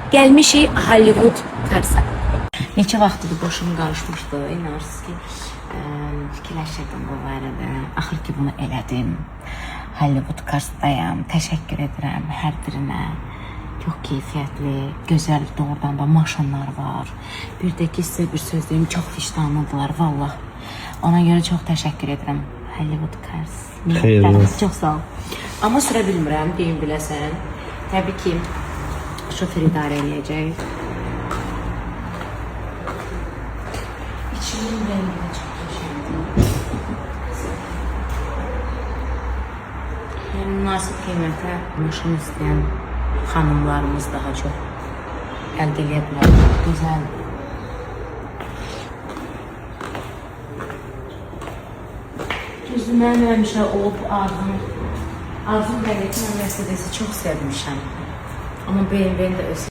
Gəlmişik Hollywood Carsa. Neçə vaxtdır boşum qarışmışdı, inanırsınız ki, fikirləşirdim bu barədə. Axır ki bunu elədim. Hollywood Carsdayam. Təşəkkür edirəm hər birinə. Çox keyfiyyətli, gözəl doğrudan da maşınlar var. Bir də ki sizə bir söz deyim, çox vicdanlıdırlar vallah. Ona görə çox təşəkkür edirəm Hollywood Cars. Xeyirli. Çox sağ ol. Amma sürə bilmirəm, deyim biləsən. Təbii ki, şofer idarə edəcək. İçimin rəngi də çox qəşəngdir. Yəni münasib qiymətə maşın istəyən xanımlarımız daha çox əldə edə bilər. Gözəl. Düzdür, mənim həmişə olub Arzum Qəliyyətin Mercedes'i çox sevmişəm. Amma BMW-ni də öz